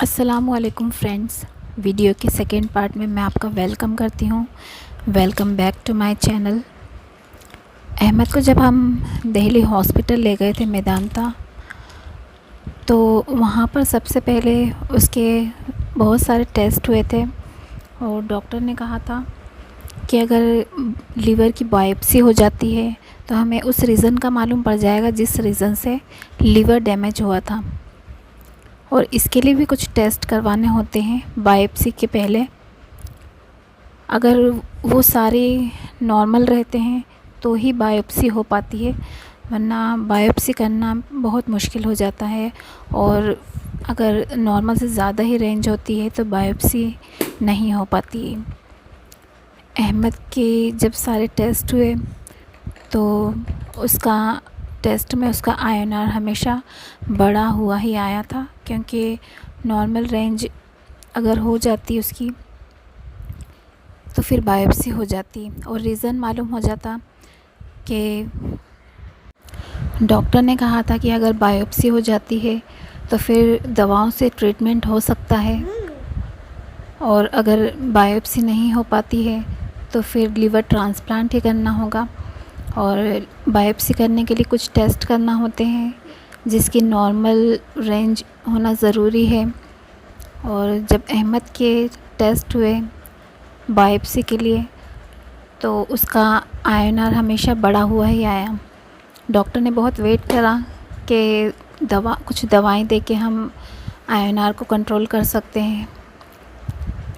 अस्सलामुअलैकुम friends. Video के second part में मैं आपका वेलकम करती हूँ। Welcome back to my channel. Ahmed को जब हम दिल्ली हॉस्पिटल ले गए थे मेदांता, तो वहाँ पर सबसे पहले उसके बहुत सारे टेस्ट हुए थे और डॉक्टर ने कहा था कि अगर लीवर की बायोप्सी हो जाती है तो हमें उस रीज़न का मालूम पड़ जाएगा जिस रीज़न से लीवर डैमेज हुआ था। और इसके लिए भी कुछ टेस्ट करवाने होते हैं बायोप्सी के पहले। अगर वो सारे नॉर्मल रहते हैं तो ही बायोप्सी हो पाती है, वरना बायोप्सी करना बहुत मुश्किल हो जाता है। और अगर नॉर्मल से ज़्यादा ही रेंज होती है तो बायोप्सी नहीं हो पाती है। अहमद के जब सारे टेस्ट हुए तो उसका टेस्ट में उसका आईएनआर हमेशा बढ़ा हुआ ही आया था, क्योंकि नॉर्मल रेंज अगर हो जाती उसकी तो फिर बायोप्सी हो जाती और रीज़न मालूम हो जाता कि डॉक्टर ने कहा था कि अगर बायोप्सी हो जाती है तो फिर दवाओं से ट्रीटमेंट हो सकता है, और अगर बायोप्सी नहीं हो पाती है तो फिर लीवर ट्रांसप्लांट ही करना होगा। और बायोप्सी करने के लिए कुछ टेस्ट करना होते हैं जिसकी नॉर्मल रेंज होना ज़रूरी है। और जब अहमद के टेस्ट हुए बायोप्सी के लिए तो उसका आईएनआर हमेशा बढ़ा हुआ ही आया। डॉक्टर ने बहुत वेट करा कि कुछ दवाएं दे के हम आईएनआर को कंट्रोल कर सकते हैं,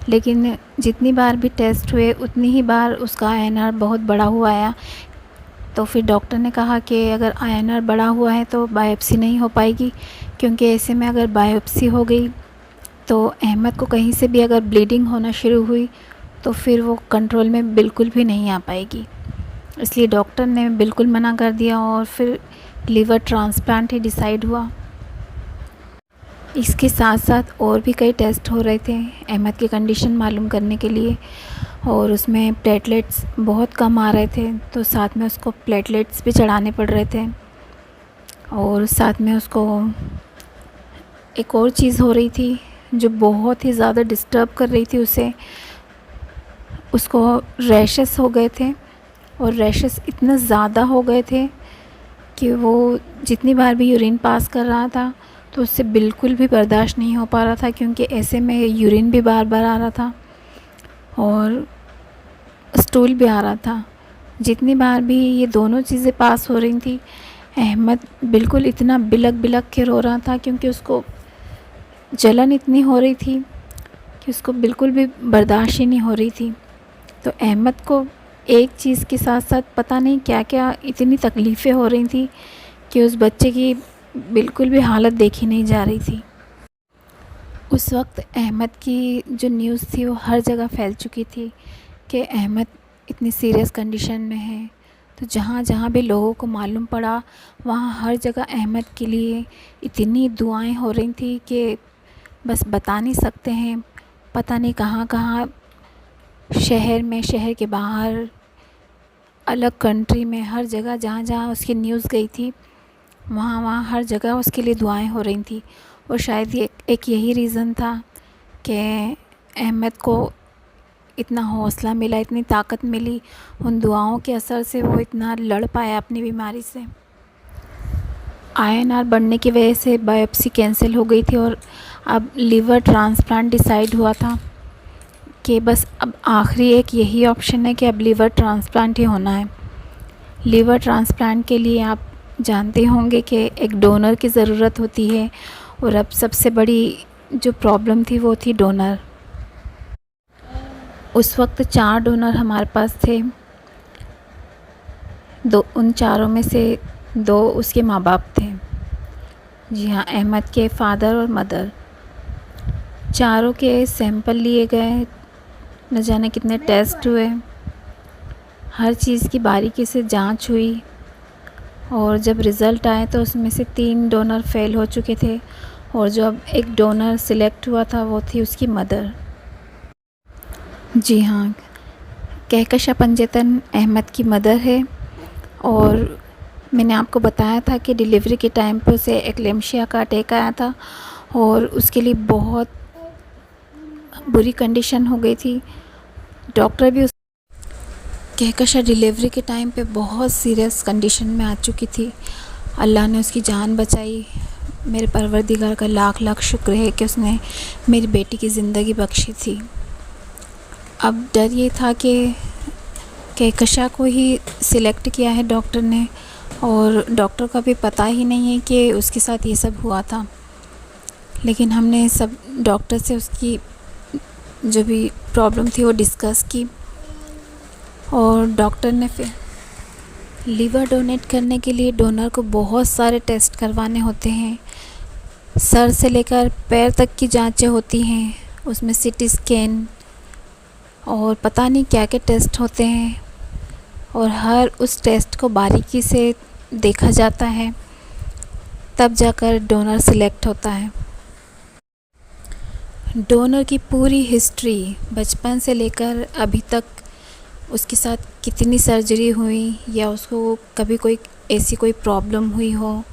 लेकिन जितनी बार भी टेस्ट हुए उतनी ही बार उसका आईएनआर बहुत बढ़ा हुआ आया। तो फिर डॉक्टर ने कहा कि अगर आईएनआर बढ़ा हुआ है तो बायोप्सी नहीं हो पाएगी, क्योंकि ऐसे में अगर बायोप्सी हो गई तो अहमद को कहीं से भी अगर ब्लीडिंग होना शुरू हुई तो फिर वो कंट्रोल में बिल्कुल भी नहीं आ पाएगी। इसलिए डॉक्टर ने बिल्कुल मना कर दिया और फिर लीवर ट्रांसप्लांट ही डिसाइड हुआ। इसके साथ साथ और भी कई टेस्ट हो रहे थे अहमद की कंडीशन मालूम करने के लिए, और उसमें प्लेटलेट्स बहुत कम आ रहे थे तो साथ में उसको प्लेटलेट्स भी चढ़ाने पड़ रहे थे। और साथ में उसको एक और चीज़ हो रही थी जो बहुत ही ज़्यादा डिस्टर्ब कर रही थी उसे। उसको रैशेस हो गए थे, और रैशेस इतने ज़्यादा हो गए थे कि वो जितनी बार भी यूरिन पास कर रहा था तो उससे बिल्कुल भी बर्दाश्त नहीं हो पा रहा था, क्योंकि ऐसे में यूरिन भी बार बार आ रहा था और स्टूल भी आ रहा था। जितनी बार भी ये दोनों चीज़ें पास हो रही थी अहमद बिल्कुल इतना बिलक बिलक के रो रहा था, क्योंकि उसको जलन इतनी हो रही थी कि उसको बिल्कुल भी बर्दाश्त ही नहीं हो रही थी। तो अहमद को एक चीज़ के साथ साथ पता नहीं क्या क्या इतनी तकलीफ़ें हो रही थी कि उस बच्चे की बिल्कुल भी हालत देखी नहीं जा रही थी। उस वक्त अहमद की जो न्यूज़ थी वो हर जगह फैल चुकी थी कि अहमद इतनी सीरियस कंडीशन में है। तो जहाँ जहाँ भी लोगों को मालूम पड़ा वहाँ हर जगह अहमद के लिए इतनी दुआएं हो रही थी कि बस बता नहीं सकते हैं। पता नहीं कहाँ कहाँ शहर में, शहर के बाहर, अलग कंट्री में, हर जगह जहाँ जहाँ उसकी न्यूज़ गई थी वहाँ वहाँ हर जगह उसके लिए दुआएं हो रही थी। और शायद ये एक यही रीज़न था कि अहमद को इतना हौसला मिला, इतनी ताकत मिली उन दुआओं के असर से, वो इतना लड़ पाया अपनी बीमारी से। आईएनआर बढ़ने की वजह से बायोप्सी कैंसिल हो गई थी और अब लीवर ट्रांसप्लांट डिसाइड हुआ था कि बस अब आखिरी एक यही ऑप्शन है कि अब लीवर ट्रांसप्लांट ही होना है। लीवर ट्रांसप्लांट के लिए आप जानते होंगे कि एक डोनर की ज़रूरत होती है, और अब सबसे बड़ी जो प्रॉब्लम थी वो थी डोनर। उस वक्त 4 डोनर हमारे पास थे। उन चारों में से 2 उसके माँ बाप थे। जी हाँ, अहमद के फादर और मदर। चारों के सैंपल लिए गए, न जाने कितने टेस्ट हुए, हर चीज़ की बारीकी से जांच हुई, और जब रिज़ल्ट आए तो उसमें से 3 डोनर फेल हो चुके थे, और जो अब एक डोनर सिलेक्ट हुआ था वो थी उसकी मदर। जी हाँ, कहकशा पंजेतन अहमद की मदर है। और मैंने आपको बताया था कि डिलीवरी के टाइम पे उसे एक्लेम्शिया का अटैक आया था, और उसके लिए बहुत बुरी कंडीशन हो गई थी। डॉक्टर भी उस कहकशा डिलीवरी के टाइम पे बहुत सीरियस कंडीशन में आ चुकी थी। अल्लाह ने उसकी जान बचाई। मेरे परवरदिगार का लाख लाख शुक्र है कि उसने मेरी बेटी की ज़िंदगी बख्शी थी। अब डर ये था कि कहकशा को ही सिलेक्ट किया है डॉक्टर ने, और डॉक्टर का भी पता ही नहीं है कि उसके साथ ये सब हुआ था। लेकिन हमने सब डॉक्टर से उसकी जो भी प्रॉब्लम थी वो डिस्कस की, और डॉक्टर ने फिर लीवर डोनेट करने के लिए डोनर को बहुत सारे टेस्ट करवाने होते हैं। सर से लेकर पैर तक की जांचें होती हैं, उसमें सीटी स्कैन और पता नहीं क्या क्या टेस्ट होते हैं, और हर उस टेस्ट को बारीकी से देखा जाता है, तब जाकर डोनर सिलेक्ट होता है। डोनर की पूरी हिस्ट्री बचपन से लेकर अभी तक, उसके साथ कितनी सर्जरी हुई या उसको कभी कोई ऐसी कोई प्रॉब्लम हुई हो,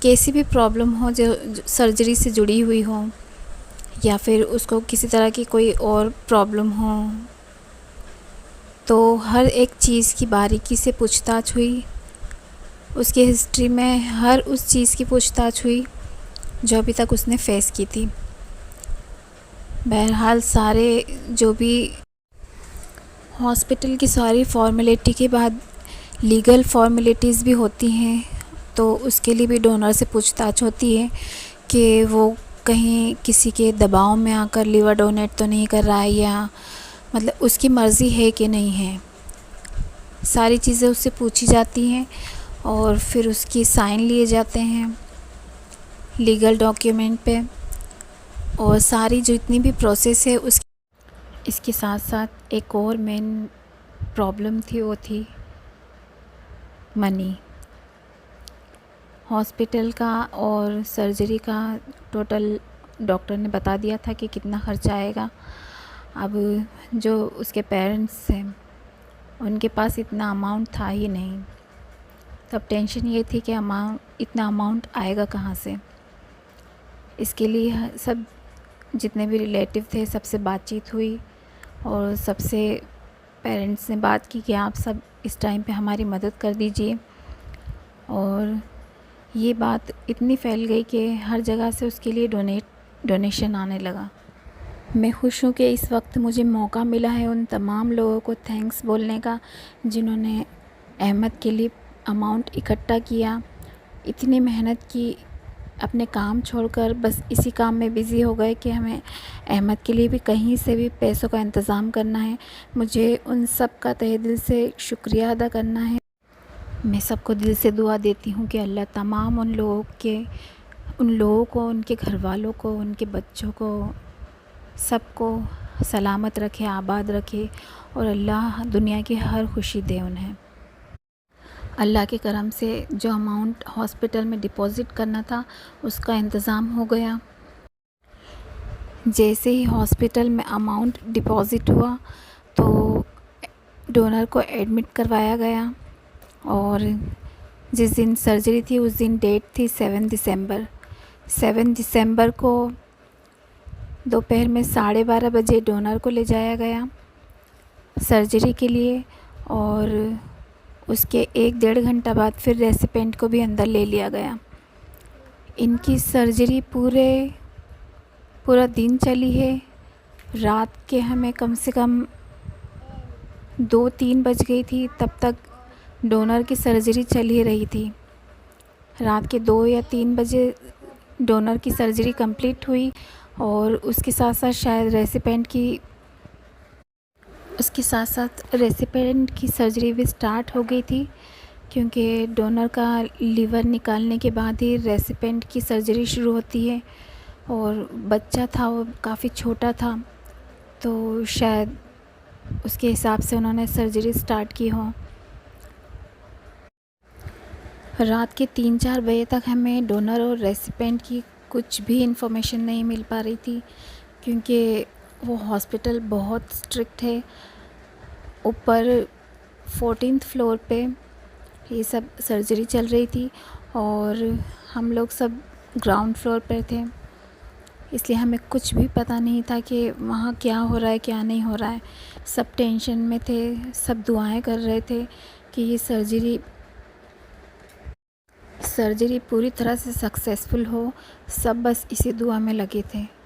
कैसी भी प्रॉब्लम हो जो सर्जरी से जुड़ी हुई हो, या फिर उसको किसी तरह की कोई और प्रॉब्लम हो, तो हर एक चीज़ की बारीकी से पूछताछ हुई। उसकी हिस्ट्री में हर उस चीज़ की पूछताछ हुई जो अभी तक उसने फेस की थी। बहरहाल सारे जो भी हॉस्पिटल की सारी फॉर्मेलिटी के बाद लीगल फॉर्मेलिटीज़ भी होती हैं, तो उसके लिए भी डोनर से पूछताछ होती है कि वो कहीं किसी के दबाव में आकर लीवर डोनेट तो नहीं कर रहा है, या मतलब उसकी मर्ज़ी है कि नहीं है। सारी चीज़ें उससे पूछी जाती हैं और फिर उसकी साइन लिए जाते हैं लीगल डॉक्यूमेंट पे, और सारी जितनी भी प्रोसेस है उस इसके साथ साथ एक और मेन प्रॉब्लम थी, वो थी मनी। हॉस्पिटल का और सर्जरी का टोटल डॉक्टर ने बता दिया था कि कितना खर्चा आएगा। अब जो उसके पेरेंट्स हैं उनके पास इतना अमाउंट था ही नहीं, तब टेंशन ये थी कि इतना अमाउंट आएगा कहाँ से। इसके लिए सब जितने भी रिलेटिव थे सबसे बातचीत हुई, और सबसे पेरेंट्स ने बात की कि आप सब इस टाइम पे हमारी मदद कर दीजिए। और ये बात इतनी फैल गई कि हर जगह से उसके लिए डोनेशन आने लगा। मैं खुश हूँ कि इस वक्त मुझे मौका मिला है उन तमाम लोगों को थैंक्स बोलने का जिन्होंने अहमद के लिए अमाउंट इकट्ठा किया, इतनी मेहनत की, अपने काम छोड़कर बस इसी काम में बिज़ी हो गए कि हमें अहमद के लिए भी कहीं से भी पैसों का इंतज़ाम करना है। मुझे उन सब का तहे दिल से शुक्रिया अदा करना है। मैं सबको दिल से दुआ देती हूँ कि अल्लाह तमाम उन लोगों को, उनके घर वालों को, उनके बच्चों को, सबको सलामत रखे, आबाद रखे, और अल्लाह दुनिया की हर खुशी दे उन्हें। अल्लाह के करम से जो अमाउंट हॉस्पिटल में डिपॉज़िट करना था उसका इंतज़ाम हो गया। जैसे ही हॉस्पिटल में अमाउंट डिपॉज़िट हुआ तो डोनर को एडमिट करवाया गया, और जिस दिन सर्जरी थी उस दिन डेट थी 7 दिसंबर। 7 दिसंबर को दोपहर में 12:30 बजे डोनर को ले जाया गया सर्जरी के लिए, और उसके 1-1.5 घंटा बाद फिर रेसिपेंट को भी अंदर ले लिया गया। इनकी सर्जरी पूरा दिन चली है। रात के हमें कम से कम 2-3 बज गई थी, तब तक डोनर की सर्जरी चल ही रही थी। रात के 2 या 3 बजे डोनर की सर्जरी कंप्लीट हुई, और उसके साथ साथ शायद रेसिपेंट की सर्जरी भी स्टार्ट हो गई थी, क्योंकि डोनर का लीवर निकालने के बाद ही रेसिपेंट की सर्जरी शुरू होती है, और बच्चा था वो काफ़ी छोटा था, तो शायद उसके हिसाब से उन्होंने सर्जरी स्टार्ट की हो। रात के 3-4 बजे तक हमें डोनर और रेसिपेंट की कुछ भी इंफॉर्मेशन नहीं मिल पा रही थी, क्योंकि वो हॉस्पिटल बहुत स्ट्रिक्ट है। ऊपर 14th फ्लोर पे ये सब सर्जरी चल रही थी, और हम लोग सब ग्राउंड फ्लोर पर थे, इसलिए हमें कुछ भी पता नहीं था कि वहाँ क्या हो रहा है क्या नहीं हो रहा है। सब टेंशन में थे, सब दुआएं कर रहे थे कि ये सर्जरी पूरी तरह से सक्सेसफुल हो। सब बस इसी दुआ में लगे थे।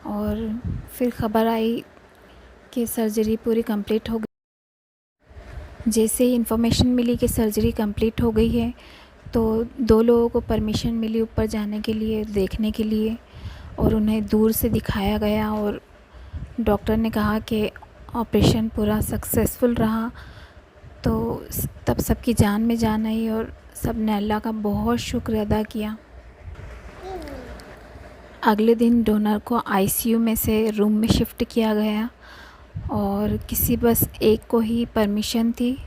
और फिर खबर आई कि सर्जरी पूरी कंप्लीट हो गई। जैसे ही इन्फॉर्मेशन मिली कि सर्जरी कंप्लीट हो गई है, तो 2 लोगों को परमिशन मिली ऊपर जाने के लिए, देखने के लिए, और उन्हें दूर से दिखाया गया। और डॉक्टर ने कहा कि ऑपरेशन पूरा सक्सेसफुल रहा। तो तब सबकी जान में जान आई और सब ने अल्लाह का बहुत शुक्र अदा किया। अगले दिन डोनर को आईसीयू में से रूम में शिफ्ट किया गया और किसी बस एक को ही परमिशन थी,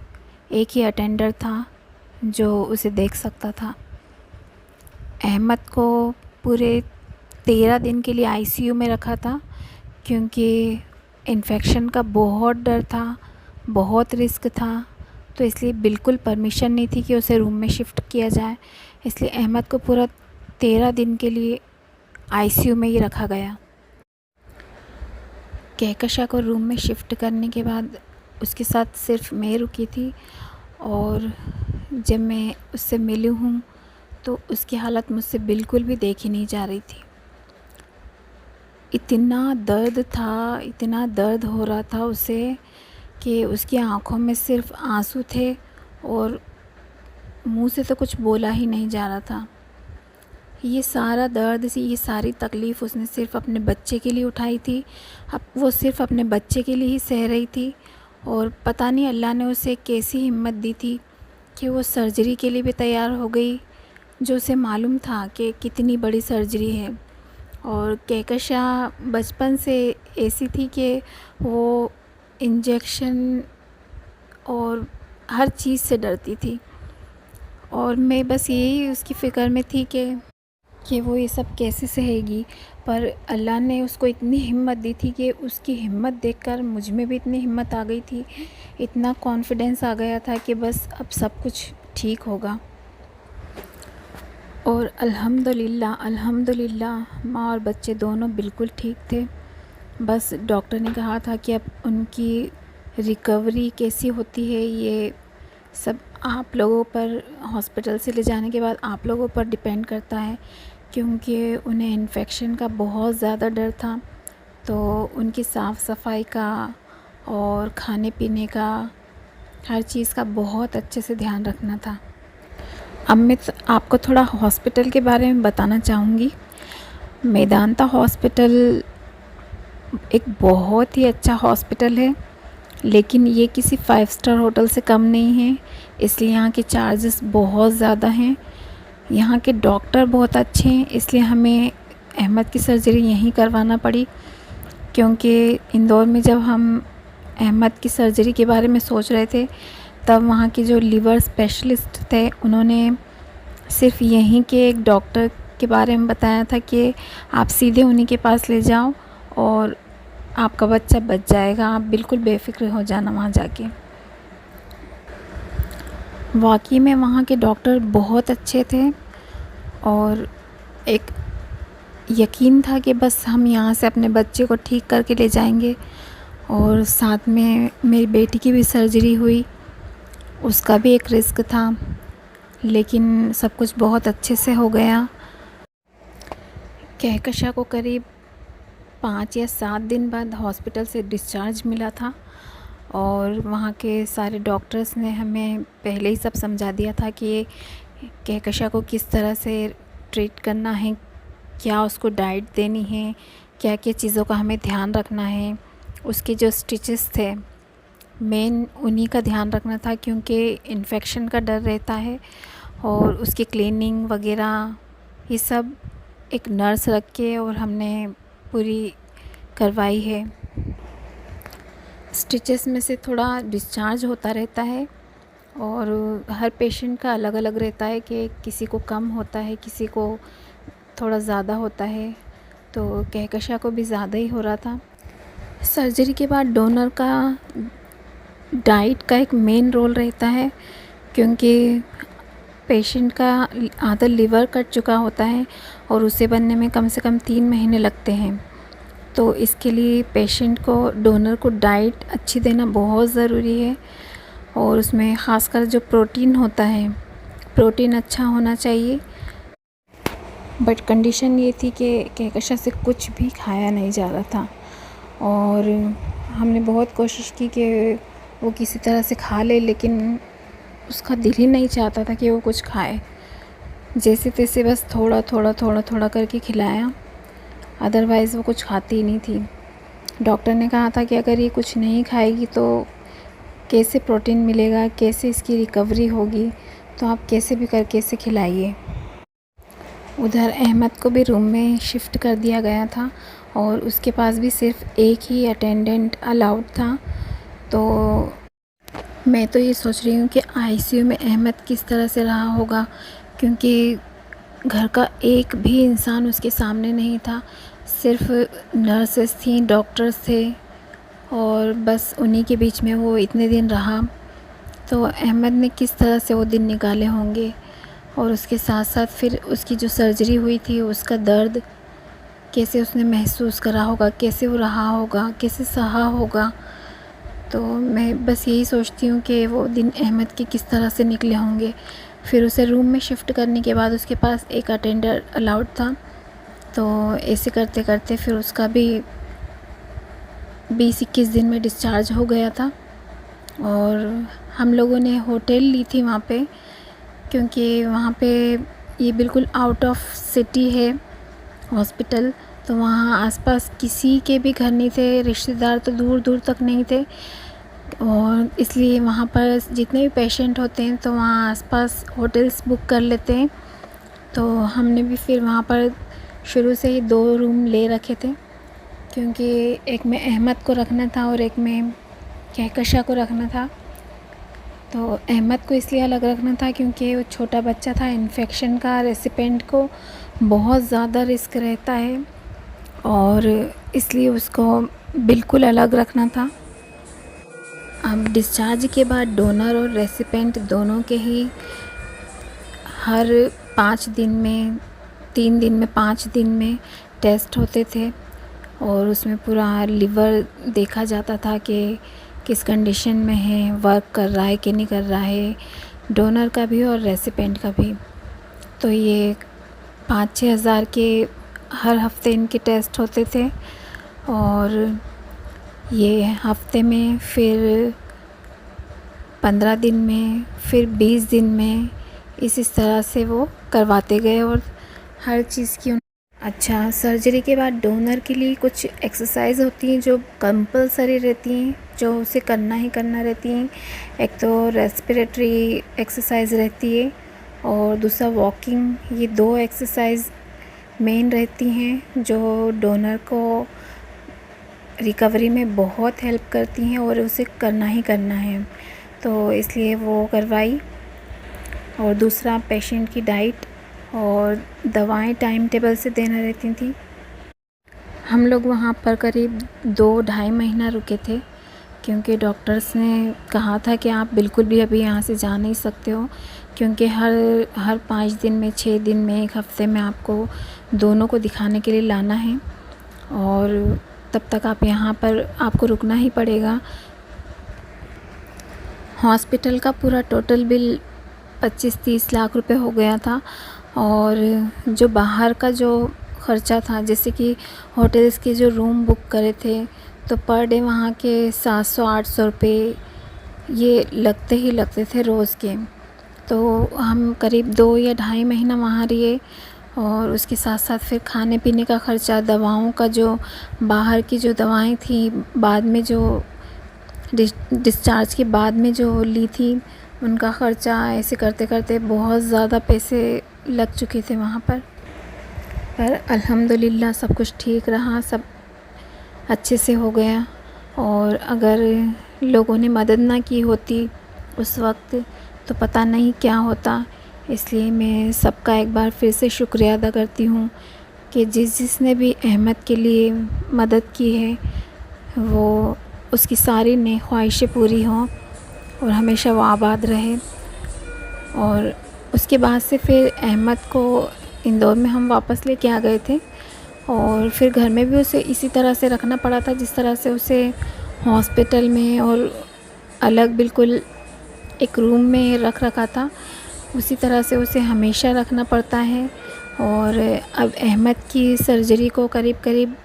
एक ही अटेंडर था जो उसे देख सकता था। अहमद को पूरे 13 दिन के लिए आईसीयू में रखा था क्योंकि इन्फेक्शन का बहुत डर था, बहुत रिस्क था। तो इसलिए बिल्कुल परमिशन नहीं थी कि उसे रूम में शिफ्ट किया जाए। इसलिए अहमद को पूरा 13 दिन के लिए आईसीयू में ही रखा गया। कहकशा को रूम में शिफ्ट करने के बाद उसके साथ सिर्फ मैं रुकी थी। और जब मैं उससे मिली हूँ तो उसकी हालत मुझसे बिल्कुल भी देखी नहीं जा रही थी। इतना दर्द था, इतना दर्द हो रहा था उसे कि उसकी आँखों में सिर्फ आंसू थे और मुंह से तो कुछ बोला ही नहीं जा रहा था। ये सारा दर्द, ये सारी तकलीफ़ उसने सिर्फ अपने बच्चे के लिए उठाई थी। अब वो सिर्फ अपने बच्चे के लिए ही सह रही थी। और पता नहीं अल्लाह ने उसे कैसी हिम्मत दी थी कि वो सर्जरी के लिए भी तैयार हो गई, जो उसे मालूम था कि कितनी बड़ी सर्जरी है। और कहकशा बचपन से ऐसी थी कि वो इंजेक्शन और हर चीज़ से डरती थी। और मैं बस यही उसकी फ़िक्र में थी कि वो ये सब कैसे सहेगी। पर अल्लाह ने उसको इतनी हिम्मत दी थी कि उसकी हिम्मत देखकर मुझ में भी इतनी हिम्मत आ गई थी, इतना कॉन्फिडेंस आ गया था कि बस अब सब कुछ ठीक होगा। और अल्हम्दुलिल्लाह अल्हम्दुलिल्लाह माँ और बच्चे दोनों बिल्कुल ठीक थे। बस डॉक्टर ने कहा था कि अब उनकी रिकवरी कैसी होती है ये सब आप लोगों पर, हॉस्पिटल से ले जाने के बाद आप लोगों पर डिपेंड करता है, क्योंकि उन्हें इन्फेक्शन का बहुत ज़्यादा डर था। तो उनकी साफ़ सफाई का और खाने पीने का, हर चीज़ का बहुत अच्छे से ध्यान रखना था। अब मैं आपको थोड़ा हॉस्पिटल के बारे में बताना चाहूँगी। मेदांता हॉस्पिटल एक बहुत ही अच्छा हॉस्पिटल है, लेकिन ये किसी 5 स्टार होटल से कम नहीं है, इसलिए यहाँ के चार्जेस बहुत ज़्यादा हैं। यहाँ के डॉक्टर बहुत अच्छे हैं, इसलिए हमें अहमद की सर्जरी यहीं करवाना पड़ी। क्योंकि इंदौर में जब हम अहमद की सर्जरी के बारे में सोच रहे थे, तब वहाँ के जो लीवर स्पेशलिस्ट थे उन्होंने सिर्फ यहीं के एक डॉक्टर के बारे में बताया था कि आप सीधे उन्हीं के पास ले जाओ और आपका बच्चा बच जाएगा, आप बिल्कुल बेफिक्र हो जाना वहाँ जाके। वाकई में वहाँ के डॉक्टर बहुत अच्छे थे और एक यकीन था कि बस हम यहाँ से अपने बच्चे को ठीक करके ले जाएंगे। और साथ में मेरी बेटी की भी सर्जरी हुई, उसका भी एक रिस्क था, लेकिन सब कुछ बहुत अच्छे से हो गया। कहकशा को करीब 5 या 7 दिन बाद हॉस्पिटल से डिस्चार्ज मिला था और वहाँ के सारे डॉक्टर्स ने हमें पहले ही सब समझा दिया था कि कहकशा को किस तरह से ट्रीट करना है, क्या उसको डाइट देनी है, क्या क्या चीज़ों का हमें ध्यान रखना है। उसके जो स्टिचेस थे मेन उन्हीं का ध्यान रखना था, क्योंकि इन्फेक्शन का डर रहता है। और उसकी क्लीनिंग वगैरह ये सब एक नर्स रख के और हमने पूरी करवाई है। स्टिचेस में से थोड़ा डिस्चार्ज होता रहता है और हर पेशेंट का अलग अलग रहता है कि किसी को कम होता है, किसी को थोड़ा ज़्यादा होता है। तो कहकशा को भी ज़्यादा ही हो रहा था। सर्जरी के बाद डोनर का डाइट का एक मेन रोल रहता है, क्योंकि पेशेंट का आधा लिवर कट चुका होता है और उसे बनने में कम से कम 3 महीने लगते हैं। तो इसके लिए पेशेंट को, डोनर को डाइट अच्छी देना बहुत ज़रूरी है, और उसमें ख़ासकर जो प्रोटीन होता है, प्रोटीन अच्छा होना चाहिए। बट कंडीशन ये थी कि कहकशा से कुछ भी खाया नहीं जा रहा था, और हमने बहुत कोशिश की कि वो किसी तरह से खा ले, लेकिन उसका दिल ही नहीं चाहता था कि वो कुछ खाए। जैसे तैसे बस थोड़ा थोड़ा थोड़ा थोड़ा करके खिलाया, अदरवाइज़ वो कुछ खाती ही नहीं थी। डॉक्टर ने कहा था कि अगर ये कुछ नहीं खाएगी तो कैसे प्रोटीन मिलेगा, कैसे इसकी रिकवरी होगी, तो आप कैसे भी करके इसे खिलाइए। उधर अहमद को भी रूम में शिफ्ट कर दिया गया था, और उसके पास भी सिर्फ एक ही अटेंडेंट अलाउड था। तो मैं तो ये सोच रही हूँ कि आईसीयू में अहमद किस तरह से रहा होगा, क्योंकि घर का एक भी इंसान उसके सामने नहीं था। सिर्फ नर्सेस थी, डॉक्टर्स थे, और बस उन्हीं के बीच में वो इतने दिन रहा। तो अहमद ने किस तरह से वो दिन निकाले होंगे, और उसके साथ साथ फिर उसकी जो सर्जरी हुई थी उसका दर्द कैसे उसने महसूस करा होगा, कैसे वो रहा होगा, कैसे सहा होगा। तो मैं बस यही सोचती हूँ कि वो दिन अहमद के किस तरह से निकले होंगे। फिर उसे रूम में शिफ्ट करने के बाद उसके पास एक अटेंडर अलाउड था। तो ऐसे करते करते फिर उसका भी 20-21 दिन में डिस्चार्ज हो गया था। और हम लोगों ने होटल ली थी वहाँ पे, क्योंकि वहाँ पे ये बिल्कुल आउट ऑफ सिटी है हॉस्पिटल। तो वहाँ आसपास किसी के भी घर नहीं थे, रिश्तेदार तो दूर दूर तक नहीं थे, और इसलिए वहाँ पर जितने भी पेशेंट होते हैं तो वहाँ आसपास होटल्स बुक कर लेते हैं। तो हमने भी फिर वहाँ पर शुरू से ही 2 रूम ले रखे थे, क्योंकि एक में अहमद को रखना था और एक में कहकशा को रखना था। तो अहमद को इसलिए अलग रखना था क्योंकि वो छोटा बच्चा था, इन्फेक्शन का रेसिपेंट को बहुत ज़्यादा रिस्क रहता है, और इसलिए उसको बिल्कुल अलग रखना था। अब डिस्चार्ज के बाद डोनर और रेसिपेंट दोनों के ही हर 5 दिन में, 3 दिन में, 5 दिन में टेस्ट होते थे, और उसमें पूरा लिवर देखा जाता था कि किस कंडीशन में है, वर्क कर रहा है कि नहीं कर रहा है, डोनर का भी और रेसिपेंट का भी। तो ये 5-6 हज़ार के हर हफ्ते इनके टेस्ट होते थे, और ये हफ्ते में, फिर 15 दिन में, फिर 20 दिन में, इस तरह से वो करवाते गए, और हर चीज़ की अच्छा, सर्जरी के बाद डोनर के लिए कुछ एक्सरसाइज होती हैं जो कंपलसरी रहती हैं, जो उसे करना ही करना रहती हैं। एक तो रेस्पिरेटरी एक्सरसाइज रहती है, और दूसरा वॉकिंग। ये 2 एक्सरसाइज मेन रहती हैं जो डोनर को रिकवरी में बहुत हेल्प करती हैं, और उसे करना ही करना है। तो इसलिए वो करवाई। और दूसरा पेशेंट की डाइट और दवाएं टाइम टेबल से देना रहती थी। हम लोग वहाँ पर करीब 2-2.5 महीना रुके थे, क्योंकि डॉक्टर्स ने कहा था कि आप बिल्कुल भी अभी यहाँ से जा नहीं सकते हो, क्योंकि हर 5 दिन में, 6 दिन में, 1 हफ्ते में आपको दोनों को दिखाने के लिए लाना है, और तब तक आप यहाँ पर आपको रुकना ही पड़ेगा। हॉस्पिटल का पूरा टोटल बिल 25-30 लाख रुपए हो गया था, और जो बाहर का जो ख़र्चा था, जैसे कि होटल्स के जो रूम बुक करे थे, तो पर डे वहाँ के 700-800 रुपये ये लगते ही लगते थे रोज़ के। तो हम करीब 2 या 2.5 महीना वहाँ रहे, और उसके साथ साथ फिर खाने पीने का ख़र्चा, दवाओं का, जो बाहर की जो दवाएं थी बाद में, जो डिस्चार्ज के बाद में जो ली थी, उनका ख़र्चा, ऐसे करते करते बहुत ज़्यादा पैसे लग चुके थे वहाँ पर अल्हम्दुलिल्लाह सब कुछ ठीक रहा, सब अच्छे से हो गया। और अगर लोगों ने मदद ना की होती उस वक्त तो पता नहीं क्या होता। इसलिए मैं सबका एक बार फिर से शुक्रिया अदा करती हूँ कि जिसने भी अहमद के लिए मदद की है, वो उसकी सारी नेक ख्वाहिशें पूरी हों और हमेशा वो आबाद रहे। और उसके बाद से फिर अहमद को इंदौर में हम वापस लेके आ गए थे और फिर घर में भी उसे इसी तरह से रखना पड़ा था जिस तरह से उसे हॉस्पिटल में और अलग बिल्कुल एक रूम में रख रखा था, उसी तरह से उसे हमेशा रखना पड़ता है। और अब अहमद की सर्जरी को करीब करीब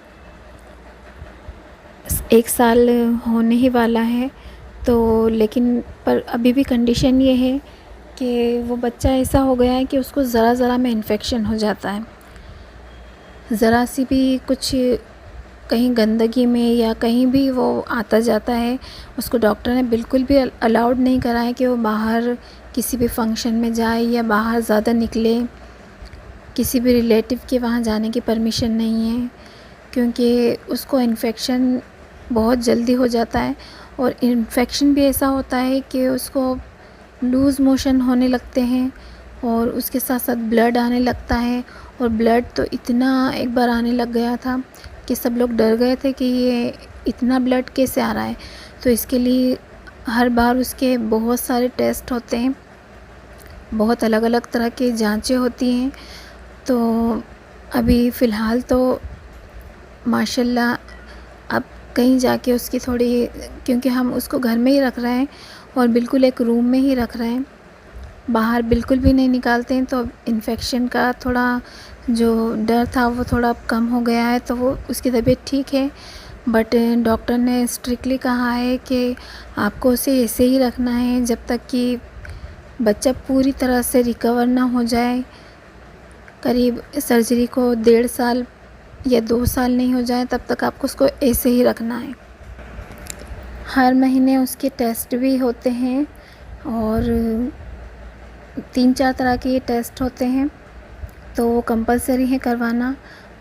1 साल होने ही वाला है, तो लेकिन पर अभी भी कंडीशन ये है कि वो बच्चा ऐसा हो गया है कि उसको ज़रा में इन्फेक्शन हो जाता है। ज़रा सी भी कुछ कहीं गंदगी में या कहीं भी वो आता जाता है, उसको डॉक्टर ने बिल्कुल भी अलाउड नहीं करा है कि वो बाहर किसी भी फंक्शन में जाए या बाहर ज़्यादा निकले। किसी भी रिलेटिव के वहाँ जाने की परमिशन नहीं है, क्योंकि उसको इन्फेक्शन बहुत जल्दी हो जाता है। और इन्फेक्शन भी ऐसा होता है कि उसको लूज़ मोशन होने लगते हैं और उसके साथ साथ ब्लड आने लगता है। और ब्लड तो इतना एक बार आने लग गया था कि सब लोग डर गए थे कि ये इतना ब्लड कैसे आ रहा है। तो इसके लिए हर बार उसके बहुत सारे टेस्ट होते हैं, बहुत अलग अलग तरह की जांचें होती हैं। तो अभी फ़िलहाल तो माशाल्लाह अब कहीं जाके उसकी थोड़ी, क्योंकि हम उसको घर में ही रख रहे हैं और बिल्कुल एक रूम में ही रख रहे हैं, बाहर बिल्कुल भी नहीं निकालते हैं, तो इन्फेक्शन का थोड़ा जो डर था वो थोड़ा कम हो गया है। तो वो उसकी तबीयत ठीक है, बट डॉक्टर ने स्ट्रिक्टली कहा है कि आपको उसे ऐसे ही रखना है जब तक कि बच्चा पूरी तरह से रिकवर ना हो जाए। करीब सर्जरी को 1.5 साल या 2 साल नहीं हो जाए तब तक आपको उसको ऐसे ही रखना है। हर महीने उसके टेस्ट भी होते हैं और 3-4 तरह के ये टेस्ट होते हैं, तो वो कंपलसरी है करवाना।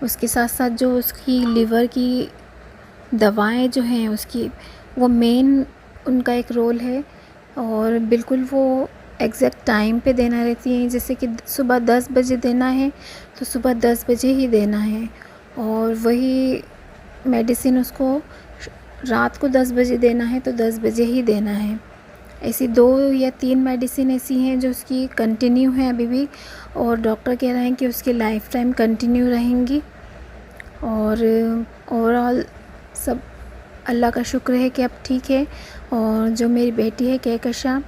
उसके साथ साथ जो उसकी लिवर की दवाएं जो हैं उसकी, वो मेन उनका एक रोल है और बिल्कुल वो एग्जैक्ट टाइम पे देना रहती हैं। जैसे कि सुबह 10 बजे देना है तो सुबह 10 बजे ही देना है, और वही मेडिसिन उसको रात को 10 बजे देना है तो 10 बजे ही देना है। ऐसी 2 या 3 मेडिसिन ऐसी हैं जो उसकी कंटिन्यू हैं अभी भी, और डॉक्टर कह रहे हैं कि उसकी लाइफ टाइम कंटिन्यू रहेंगी। और ओवरऑल सब अल्लाह का शुक्र है कि अब ठीक है। और जो मेरी बेटी है कहकशा,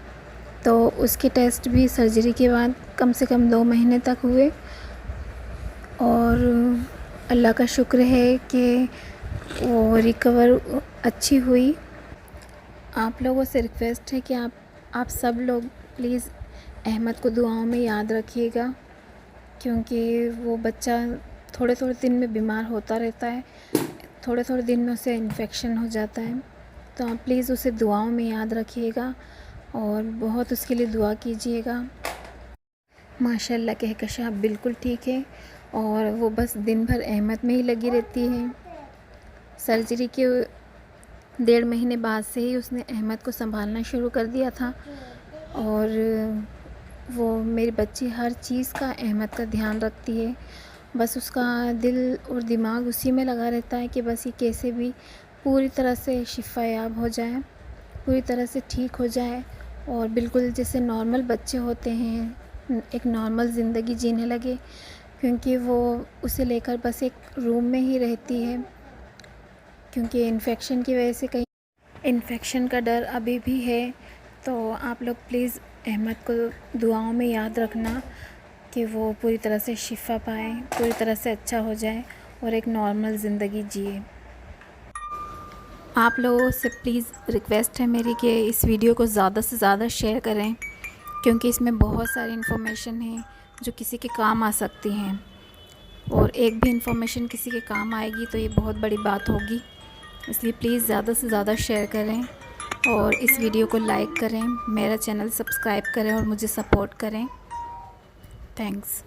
तो उसके टेस्ट भी सर्जरी के बाद कम से कम 2 महीने तक हुए, और अल्लाह का शुक्र है कि वो रिकवर अच्छी हुई। आप लोगों से रिक्वेस्ट है कि आप सब लोग प्लीज़ अहमद को दुआओं में याद रखिएगा, क्योंकि वो बच्चा थोड़े दिन में बीमार होता रहता है, थोड़े दिन में उसे इन्फेक्शन हो जाता है। तो आप प्लीज़ उसे दुआओं में याद रखिएगा और बहुत उसके लिए दुआ कीजिएगा। माशाल्लाह कहकशा बिल्कुल ठीक है और वो बस दिन भर अहमद में ही लगी रहती है। सर्जरी के 1.5 महीने बाद से ही उसने अहमद को संभालना शुरू कर दिया था, और वो मेरी बच्ची हर चीज़ का अहमद का ध्यान रखती है। बस उसका दिल और दिमाग उसी में लगा रहता है कि बस ये कैसे भी पूरी तरह से शिफायाब हो जाए, पूरी तरह से ठीक हो जाए और बिल्कुल जैसे नॉर्मल बच्चे होते हैं एक नॉर्मल ज़िंदगी जीने लगे। क्योंकि वो उसे लेकर बस एक रूम में ही रहती है, क्योंकि इन्फेक्शन की वजह से कहीं इन्फेक्शन का डर अभी भी है। तो आप लोग प्लीज़ अहमद को दुआओं में याद रखना कि वो पूरी तरह से शिफा पाए, पूरी तरह से अच्छा हो जाए और एक नॉर्मल ज़िंदगी जिए। आप लोगों से प्लीज़ रिक्वेस्ट है मेरी कि इस वीडियो को ज़्यादा से ज़्यादा शेयर करें, क्योंकि इसमें बहुत सारी इन्फॉर्मेशन है जो किसी के काम आ सकती हैं, और एक भी इन्फॉर्मेशन किसी के काम आएगी तो ये बहुत बड़ी बात होगी। इसलिए प्लीज़ ज़्यादा से ज़्यादा शेयर करें और इस वीडियो को लाइक करें, मेरा चैनल सब्सक्राइब करें और मुझे सपोर्ट करें। थैंक्स।